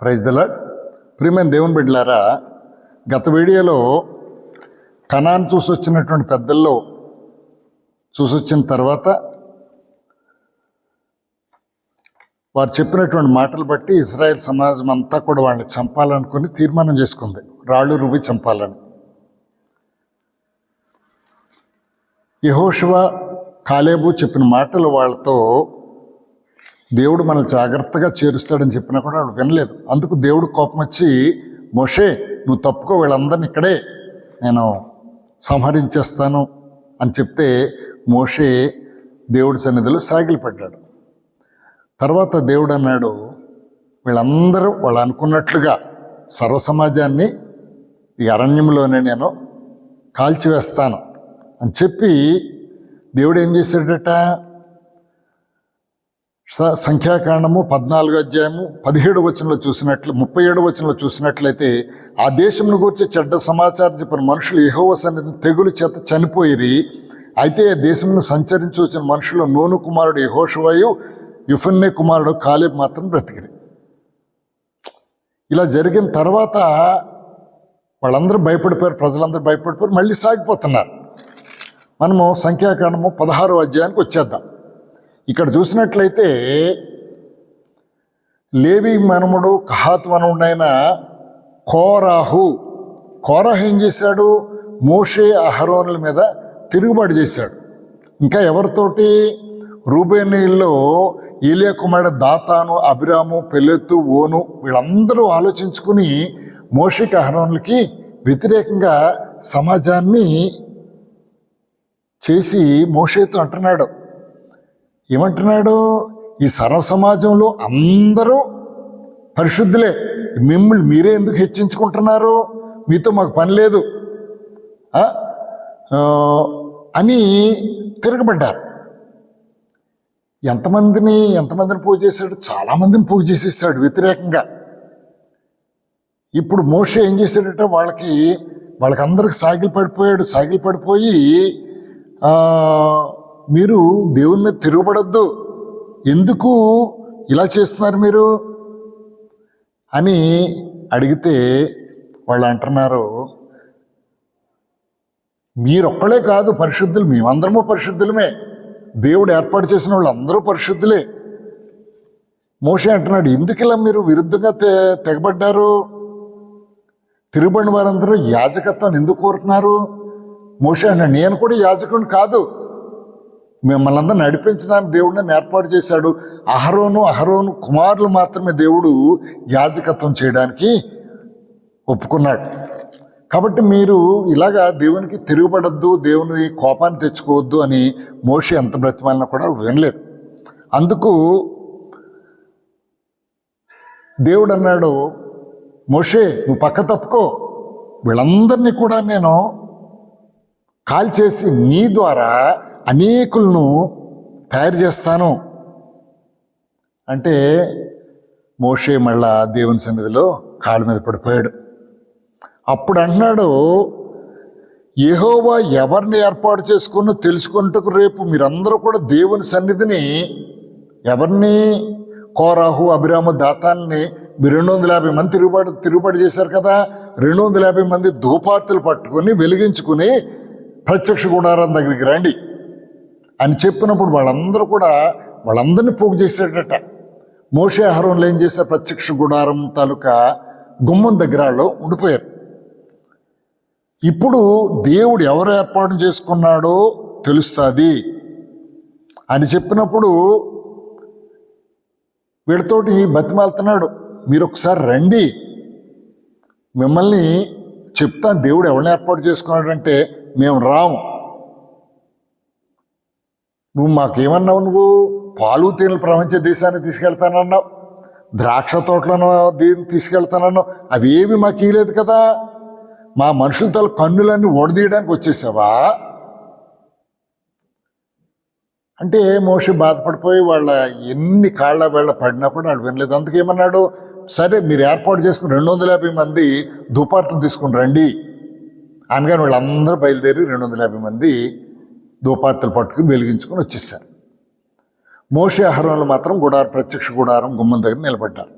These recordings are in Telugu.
Praise the lord. ప్రియమైన దేవుని బిడ్డలారా, గత వీడియోలో కనాను చూసొచ్చినటువంటి పెద్దల్లో చూసొచ్చిన తర్వాత వారు చెప్పినటువంటి మాటలు బట్టి ఇజ్రాయెల్ సమాజం అంతా కూడా వాళ్ళని చంపాలనుకుని తీర్మానం చేసుకుంది, రాళ్ళు రువ్వి చంపాలని. యెహోషువ, కాలేబు చెప్పిన మాటలు వాళ్ళతో దేవుడు మనల్ని జాగ్రత్తగా చేరుస్తాడని చెప్పినా కూడా వాళ్ళు వినలేదు. అందుకు దేవుడు కోపం వచ్చి, మోషే నువ్వు తప్పుకో, వీళ్ళందరినీ ఇక్కడే నేను సంహరించేస్తాను అని చెప్తే మోషే దేవుడి సన్నిధిలో సాగిలపడ్డాడు. తర్వాత దేవుడు అన్నాడు, వీళ్ళందరూ వాళ్ళు అనుకున్నట్లుగా సర్వ సమాజాన్ని ఈ అరణ్యంలోనే నేను కాల్చివేస్తాను అని చెప్పి దేవుడు ఏం చేశాడట? సంఖ్యాకాండము 14వ అధ్యాయము 17వ వచనంలో చూసినట్లు 37వ వచనంలో చూసినట్లయితే, ఆ దేశంను గురించి చెడ్డ సమాచారం చెప్పిన మనుషులు యెహోవా సన్నిధిని తెగులు చేత చనిపోయిరి. అయితే ఆ దేశంను సంచరించి వచ్చిన మనుషులు నూను కుమారుడు యెహోషువయు, యుఫన్నె కుమారుడు కాలేబు మాత్రం బ్రతికిరి. ఇలా జరిగిన తర్వాత వాళ్ళందరూ భయపడిపోయారు, ప్రజలందరూ భయపడిపోయారు, మళ్ళీ సాగిపోతున్నారు. మనము సంఖ్యాకాండము 16వ అధ్యాయానికి వచ్చేద్దాం. ఇక్కడ చూసినట్లయితే లేవి మనముడు కహాత్ మనముడైన కోరాహు ఏం చేశాడు? మోషే అహరోనుల మీద తిరుగుబాటు చేశాడు. ఇంకా ఎవరితోటి? రూబేనీల్లో ఏలియా కుమారుడు దాతాను, అబిరాము, పెలెత్తు, ఓను వీళ్ళందరూ ఆలోచించుకుని మోషేకి అహరోనులకి వ్యతిరేకంగా సమాజాన్ని చేసి మోషేతో అంటున్నాడు. ఏమంటున్నాడు? ఈ సర్వ సమాజంలో అందరూ పరిశుద్ధులే, మిమ్మల్ని మీరే ఎందుకు హెచ్చించుకుంటున్నారు? మీతో మాకు పని లేదు అని తిరగబడ్డారు. ఎంతమందిని పూజ చేశాడు? చాలామందిని పూజ చేసేసాడు వ్యతిరేకంగా. ఇప్పుడు మోషే ఏం చేశాడట? వాళ్ళకందరికి సాగిలు పడిపోయి మీరు దేవుని మీద తిరుగుబడద్దు, ఎందుకు ఇలా చేస్తున్నారు మీరు అని అడిగితే వాళ్ళు అంటున్నారు, మీరొక్కడే కాదు పరిశుద్ధులు, మేమందరము పరిశుద్ధులమే, దేవుడు ఏర్పాటు చేసిన వాళ్ళు అందరూ పరిశుద్ధులే. మోషే అంటున్నాడు, ఎందుకు ఇలా మీరు విరుద్ధంగా తెగబడ్డారు? తిరుగుబడిన వారందరూ యాజకత్వాన్ని ఎందుకు కోరుతున్నారు? మోషే అన్నాడు, నేను కూడా యాజకుడిని కాదు, మిమ్మల్ని అందరూ నడిపించడానికి దేవుడు నన్ను ఏర్పాటు చేశాడు. అహరోను కుమారులు మాత్రమే దేవుడు యాజకత్వం చేయడానికి ఒప్పుకున్నాడు. కాబట్టి మీరు ఇలాగా దేవునికి తిరుగుబడద్దు, దేవుని కోపాన్ని తెచ్చుకోవద్దు అని మోషే ఎంత బ్రతిమాలినా కూడా వినలేదు. అందుకు దేవుడు అన్నాడు, మోషే నువ్వు పక్క తప్పుకో, వీళ్ళందరినీ కూడా నేను కాల్చేసి నీ ద్వారా అనేకులను తయారు చేస్తాను అంటే మోషే మళ్ళా దేవుని సన్నిధిలో కాళ్ళ మీద పడిపోయాడు. అప్పుడు అంటున్నాడు, యెహోవా ఎవరిని ఏర్పాటు చేసుకున్నో తెలుసుకుంటకు రేపు మీరందరూ కూడా దేవుని సన్నిధిని ఎవరిని? కోరాహు, అబిరాము, దాతాన్ని మీరు 250 మంది తిరుగుబాటు చేశారు కదా, 250 మంది ధూపార్తులు పట్టుకొని వెలిగించుకుని ప్రత్యక్ష గుడారం దగ్గరికి రండి అని చెప్పినప్పుడు వాళ్ళందరినీ పోగు చేసేటట. మోషే అహరోనులు ఏం చేశారు? ప్రత్యక్ష గుడారం తాలూకా గుమ్మం దగ్గర ఉండిపోయారు. ఇప్పుడు దేవుడు ఎవరు ఏర్పాటు చేసుకున్నాడో తెలుస్తుంది అని చెప్పినప్పుడు వీళ్ళతోటి బతిమాలుతున్నాడు, మీరు ఒకసారి రండి, మిమ్మల్ని చెప్తాను దేవుడు ఎవరిని ఏర్పాటు చేసుకున్నాడంటే మేము రాము. నువ్వు మాకేమన్నావు? నువ్వు పాలు తేనెలు ప్రపంచ దేశాన్ని తీసుకెళ్తానన్నావు, ద్రాక్ష తోటలను దీన్ని తీసుకెళ్తానన్నావు, అవి ఏమి మాకు ఇవ్వలేదు కదా, మా మనుషులతో కన్నులన్నీ ఓడదీయడానికి వచ్చేసావా అంటే మోషే బాధపడిపోయి వాళ్ళ ఎన్ని కాళ్ళ వేళ్ళ పడినా కూడా వాళ్ళు వినలేదు. అందుకేమన్నాడు, సరే మీరు ఏర్పాటు చేసుకుని 250 మంది ధూపార్తులు తీసుకుని రండి అనగానే వాళ్ళందరూ బయలుదేరి 250 మంది ధూపార్తులు పట్టుకుని వెలిగించుకొని వచ్చేసారు. మోషే అహరోనులు మాత్రం ప్రత్యక్ష గుడారం గుమ్మం దగ్గర నిలబడ్డారు.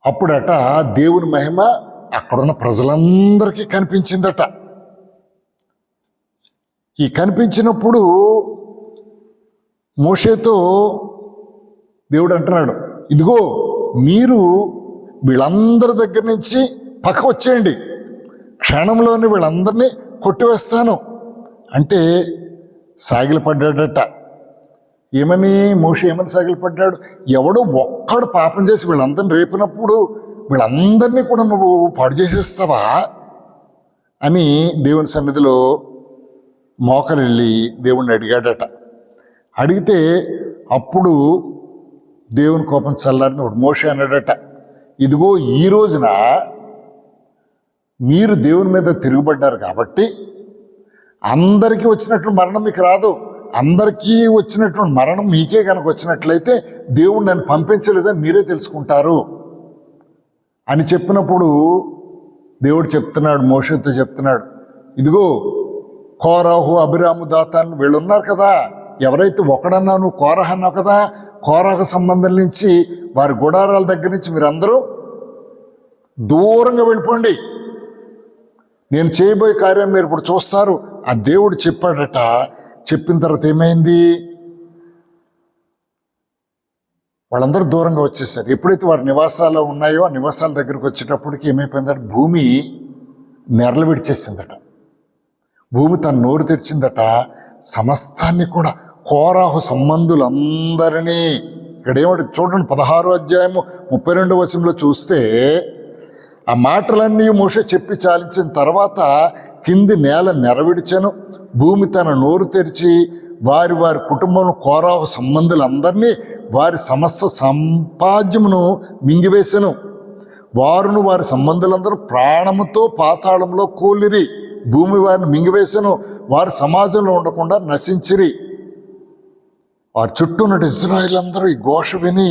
అప్పుడట దేవుని మహిమ అక్కడున్న ప్రజలందరికీ కనిపించిందట. ఈ కనిపించినప్పుడు మోషేతో దేవుడు అంటున్నాడు, ఇదిగో మీరు వీళ్ళందరి దగ్గర నుంచి పక్క వచ్చేయండి, క్షణంలోనే వీళ్ళందరినీ కొట్టివేస్తాను అంటే సాగిలపడ్డాడట. ఏమని మోషే ఏమని సాగిలపడ్డాడు? ఎవడో ఒక్కడు పాపం చేసి వీళ్ళందరిని రేపినప్పుడు వీళ్ళందరినీ కూడా నువ్వు పాడు చేసేస్తావా అని దేవుని సన్నిధిలో మోకరిల్లి దేవుణ్ణి అడిగాడట. అడిగితే అప్పుడు దేవుని కోపం చల్లారినప్పుడు మోషే అన్నాడట, ఇదిగో ఈ రోజున మీరు దేవుని మీద తిరుగుబడ్డారు కాబట్టి అందరికీ వచ్చినటువంటి మరణం మీకు రాదు. అందరికీ వచ్చినటువంటి మరణం మీకే కనుక వచ్చినట్లయితే దేవుడు నన్ను పంపించలేదని మీరే తెలుసుకుంటారు అని చెప్పినప్పుడు దేవుడు చెప్తున్నాడు, మోషేతో చెప్తున్నాడు, ఇదిగో కోరాహు, అభిరాము, దాతాను వీళ్ళు ఉన్నారు కదా, ఎవరైతే ఒకడన్నా నువ్వు కోరహ అన్నావు కదా, కోరాహు సంబంధం నుంచి వారి గుడారాల దగ్గర నుంచి మీరందరూ దూరంగా వెళ్ళిపోండి, నేను చేయబోయే కార్యం మీరు ఇప్పుడు చూస్తారు ఆ దేవుడు చెప్పాడట. చెప్పిన తర్వాత ఏమైంది? వాళ్ళందరూ దూరంగా వచ్చేసారు. ఎప్పుడైతే వారి నివాసాలు ఉన్నాయో ఆ నివాసాల దగ్గరికి వచ్చేటప్పటికి ఏమైపోయిందట, భూమి నెరలు విడిచేసిందట. భూమి తన నోరు తెరిచిందట, సమస్తాన్ని కూడా కోరాహు సంబంధులందరినీ. ఇక్కడ ఏమంటే చూడండి, 16వ అధ్యాయము 32వ వచనంలో చూస్తే ఆ మాటలన్నీ మోషే చెప్పి చాలించిన తర్వాత కింది నేల నెరవిడిచెను, భూమి తన నోరు తెరిచి వారి వారి కుటుంబంలో కోరాహు సంబంధులందరినీ వారి సమస్త సంపాద్యమును మింగివేసెను. వారును వారి సంబంధులందరూ ప్రాణముతో పాతాళంలో కూలిరి, భూమి వారిని మింగివేసెను, వారి సమాజంలో ఉండకుండా నశించిరి. వారి చుట్టూ ఉన్న ఇశ్రాయేలు అందరూ ఈ ఘోష విని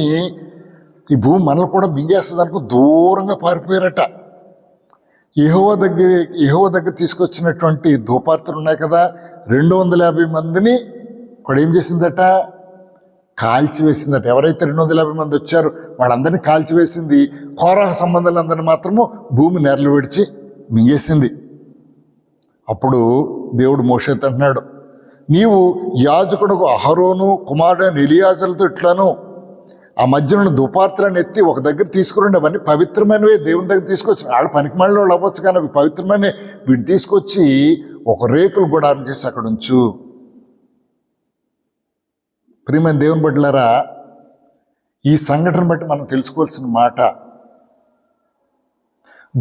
ఈ భూమి మనల్ని కూడా మింగేస్తుంది అనుకో దూరంగా పారిపోయారట. యెహోవా దగ్గర తీసుకొచ్చినటువంటి ధూపార్తులు ఉన్నాయి కదా, 250 మందిని కూడా ఏం చేసిందట, కాల్చివేసిందట. ఎవరైతే 250 మంది వచ్చారో వాళ్ళందరినీ కాల్చివేసింది. కోరాహు సంబంధాలందరినీ మాత్రము భూమి నెరలు విడిచి మింగేసింది. అప్పుడు దేవుడు మోషేతో అంటున్నాడు, నీవు యాజకుడు అహరోను కుమారుడైన ఎలియాజరులతో ఇట్లాను ఆ మధ్యలో ధూపార్తులను ఎత్తి ఒక దగ్గర తీసుకురండి, అవన్నీ పవిత్రమైనవే దేవుని దగ్గర తీసుకొచ్చి, వాళ్ళు పనికిమాలిన వాళ్ళు అవ్వచ్చు కానీ అవి పవిత్రమైన వీటిని తీసుకొచ్చి ఒక రేకులు గుడారం చేసి అక్కడ ఉంచు. ప్రియమైన దేవుని బిడ్డలారా, ఈ సంఘటన బట్టి మనం తెలుసుకోవాల్సిన మాట,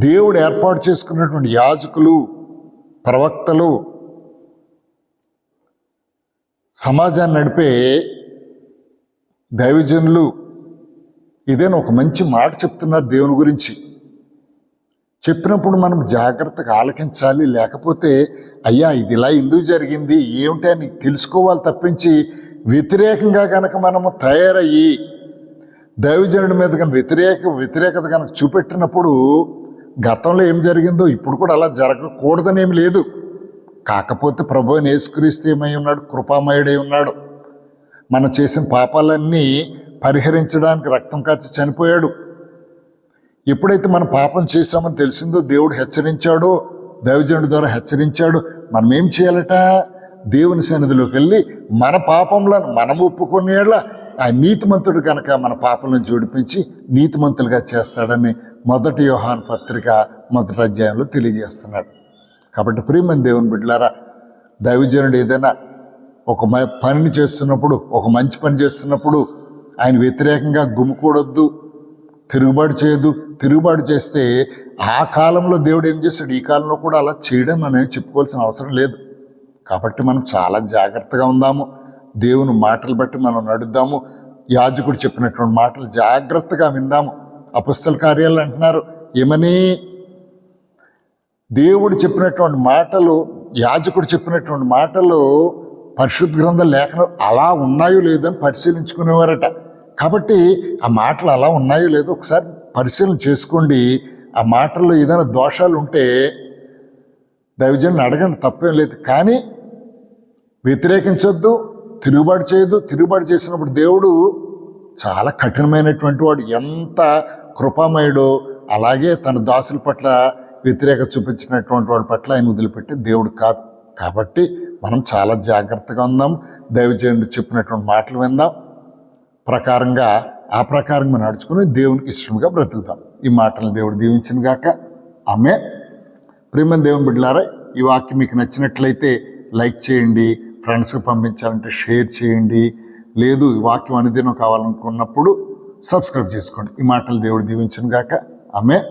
దేవుడు ఏర్పాటు చేసుకున్నటువంటి యాజకులు, ప్రవక్తలు, సమాజాన్ని నడిపే దైవజనులు ఇదేనా ఒక మంచి మాట చెప్తున్నారు దేవుని గురించి. చెప్పినప్పుడు మనం జాగ్రత్తగా ఆలకించాలి. లేకపోతే అయ్యా ఇది ఇలా ఎందుకు జరిగింది ఏమిటి అని తెలుసుకోవాలి తప్పించి వ్యతిరేకంగా కనుక మనము తయారయ్యి దైవజనుడి మీద కనుక వ్యతిరేకత కనుక చూపెట్టినప్పుడు గతంలో ఏం జరిగిందో ఇప్పుడు కూడా అలా జరగకూడదని ఏమి లేదు. కాకపోతే ప్రభు అయిన యేసుక్రీస్తు ఏమై ఉన్నాడు, కృపామయుడై ఉన్నాడు. మనం చేసిన పాపాలన్నీ పరిహరించడానికి రక్తం కార్చి చనిపోయాడు. ఎప్పుడైతే మనం పాపం చేశామని తెలిసిందో దేవుడు హెచ్చరించాడో, దైవజనుడి ద్వారా హెచ్చరించాడు. మనం ఏం చేయాలట, దేవుని సన్నిధిలోకి వెళ్ళి మన పాపంలను మనం ఒప్పుకునేళ్ళ ఆ నీతిమంతుడు కనుక మన పాపం నుంచి విడిపించి నీతిమంతులుగా చేస్తాడని 1 యోహాను పత్రిక 1వ అధ్యాయంలో తెలియజేస్తున్నాడు. కాబట్టి ప్రియమైన దేవుని బిడ్డలారా, దైవజనుడు ఏదైనా ఒక పనిని చేస్తున్నప్పుడు, ఒక మంచి పని చేస్తున్నప్పుడు ఆయన వ్యతిరేకంగా గుమికూడొద్దు, తిరుగుబాటు చేయొద్దు. తిరుగుబాటు చేస్తే ఆ కాలంలో దేవుడు ఏం చేశాడు, ఈ కాలంలో కూడా అలా చేయడం మనం చెప్పుకోవాల్సిన అవసరం లేదు. కాబట్టి మనం చాలా జాగ్రత్తగా ఉందాము, దేవుని మాటలు బట్టి మనం నడుద్దాము, యాజకుడు చెప్పినటువంటి మాటలు జాగ్రత్తగా విందాము. అపొస్తల కార్యాలు అంటున్నారు ఏమని, దేవుడు చెప్పినటువంటి మాటలు, యాజకుడు చెప్పినటువంటి మాటలు పరిశుద్ధ గ్రంథ లేఖనం అలా ఉన్నాయో లేదో అని పరిశీలించుకునేవారట. కాబట్టి ఆ మాటలు అలా ఉన్నాయో లేదో ఒకసారి పరిశీలన చేసుకోండి. ఆ మాటల్లో ఏదైనా దోషాలు ఉంటే దైవజనుని అడగండి, తప్పేం లేదు. కానీ వ్యతిరేకించొద్దు, తిరుగుబాటు చేయొద్దు. తిరుగుబాటు చేసినప్పుడు దేవుడు చాలా కఠినమైనటువంటి వాడు. ఎంత కృపామయుడో అలాగే తన దాసుల పట్ల వ్యతిరేకత చూపించినటువంటి వాడి పట్ల ఆయన వదిలిపెట్టే దేవుడు కాదు. కాబట్టి మనం చాలా జాగ్రత్తగా ఉందాం. దైవజనుడు చెప్పినటువంటి మాటలు విందాం, ఆ ప్రకారంగా నడుచుకుని దేవునికి ఇష్టంగా బ్రతుకుతాం. ఈ మాటలు దేవుడు దీవించిన గాక. ఆమేన్. ప్రియమైన దేవుని బిడ్డలారా, ఈ వాక్యం మీకు నచ్చినట్లయితే లైక్ చేయండి, ఫ్రెండ్స్కి పంపించాలంటే షేర్ చేయండి, లేదు ఈ వాక్యం అనుదినం కావాలనుకున్నప్పుడు సబ్స్క్రైబ్ చేసుకోండి. ఈ మాటలు దేవుడు దీవించిన గాక. ఆమేన్.